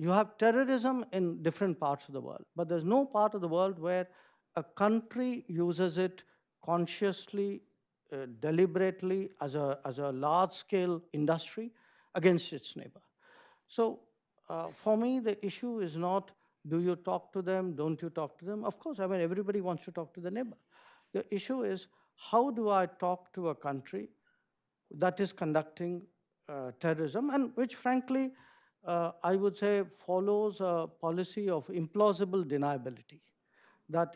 you have terrorism in different parts of the world, but there's no part of the world where a country uses it consciously, deliberately, as a large-scale industry against its neighbor. So for me, the issue is not, do you talk to them, don't you talk to them? Of course, I mean, everybody wants to talk to the neighbor. The issue is, how do I talk to a country that is conducting terrorism, and which frankly, I would say follows a policy of implausible deniability. That,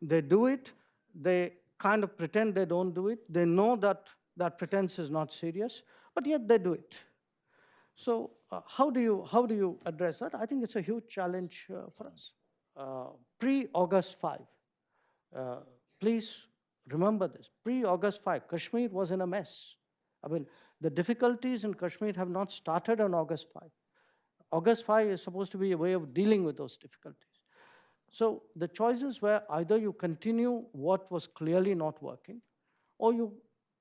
they do it, they kind of pretend they don't do it, they know that that pretense is not serious, but yet they do it. So how do you address that? I think it's a huge challenge for us. Pre-August 5, uh, please remember this. Pre-August 5, Kashmir was in a mess. I mean, the difficulties in Kashmir have not started on August 5. August 5 is supposed to be a way of dealing with those difficulties. So the choices were, either you continue what was clearly not working, or you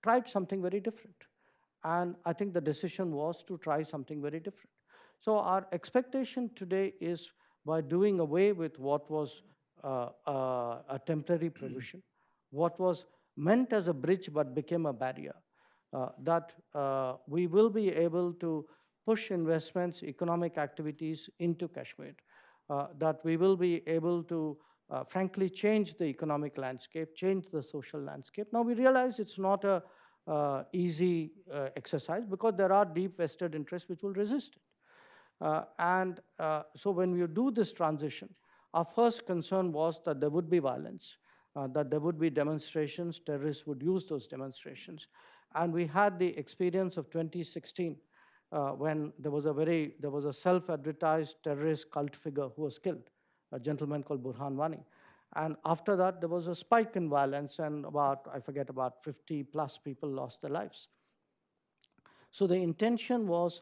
tried something very different. And I think the decision was to try something very different. So our expectation today is, by doing away with what was a temporary provision, what was meant as a bridge but became a barrier, that we will be able to push investments, economic activities into Kashmir, that we will be able to, frankly, change the economic landscape, change the social landscape. Now, we realize it's not a easy exercise, because there are deep vested interests which will resist it. So when you do this transition, our first concern was that there would be violence, that there would be demonstrations, terrorists would use those demonstrations. And we had the experience of 2016, when there was a self-advertised terrorist cult figure who was killed, a gentleman called Burhan Wani. And after that, there was a spike in violence, and about 50 plus people lost their lives. So the intention was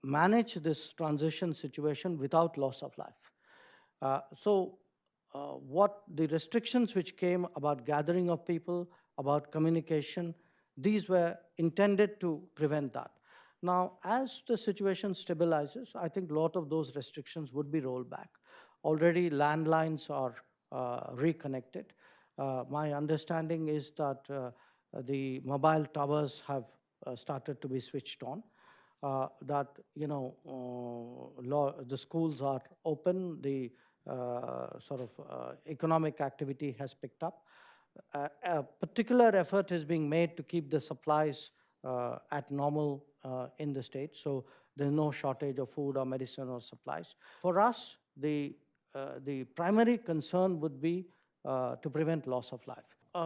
manage this transition situation without loss of life. What the restrictions which came about gathering of people, about communication, these were intended to prevent that. Now, as the situation stabilizes, I think a lot of those restrictions would be rolled back. Already landlines are reconnected. My understanding is that the mobile towers have started to be switched on. That the schools are open, the economic activity has picked up. A particular effort is being made to keep the supplies at normal in the state, so there's no shortage of food or medicine or supplies. For us, the primary concern would be to prevent loss of life.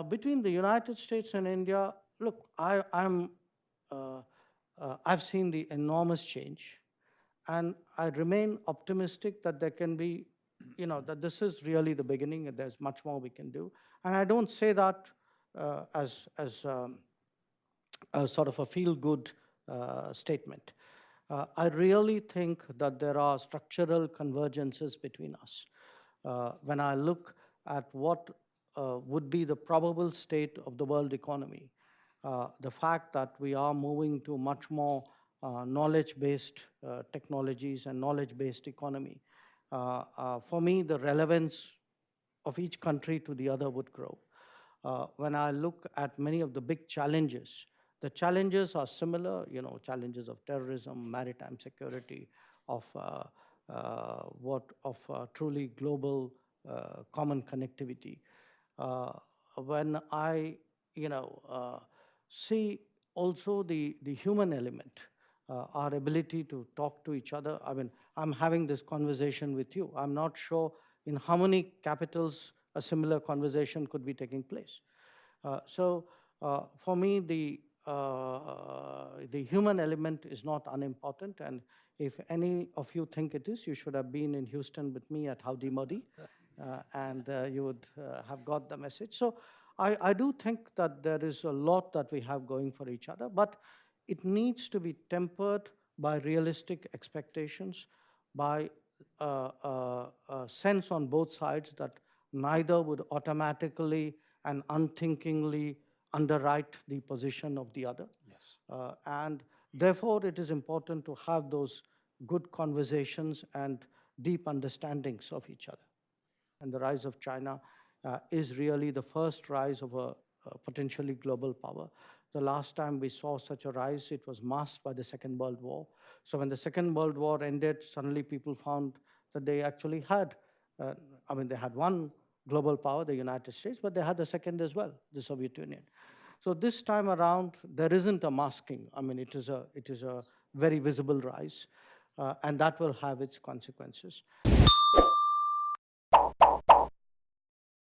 Between the United States and India, look, I've seen the enormous change, and I remain optimistic that there can be, that this is really the beginning and there's much more we can do. And I don't say that as a sort of a feel-good statement. I really think that there are structural convergences between us. When I look at what would be the probable state of the world economy, the fact that we are moving to much more knowledge-based technologies and knowledge-based economy, for me, the relevance of each country to the other would grow. When I look at many of the big challenges, the challenges are similar, challenges of terrorism, maritime security, of truly global common connectivity. When I, see also the human element, our ability to talk to each other. I mean, I'm having this conversation with you. I'm not sure in how many capitals a similar conversation could be taking place. For me, the human element is not unimportant, and if any of you think it is, you should have been in Houston with me at Howdy Modi, and you would have got the message. So I do think that there is a lot that we have going for each other, but it needs to be tempered by realistic expectations, by a sense on both sides that neither would automatically and unthinkingly underwrite the position of the other. Yes. And therefore, it is important to have those good conversations and deep understandings of each other. And the rise of China is really the first rise of a potentially global power. The last time we saw such a rise, it was masked by the Second World War. So when the Second World War ended, suddenly people found that they actually had, they had one global power, the United States, but they had the second as well, the Soviet Union. So this time around, there isn't a masking. It is a very visible rise, and that will have its consequences.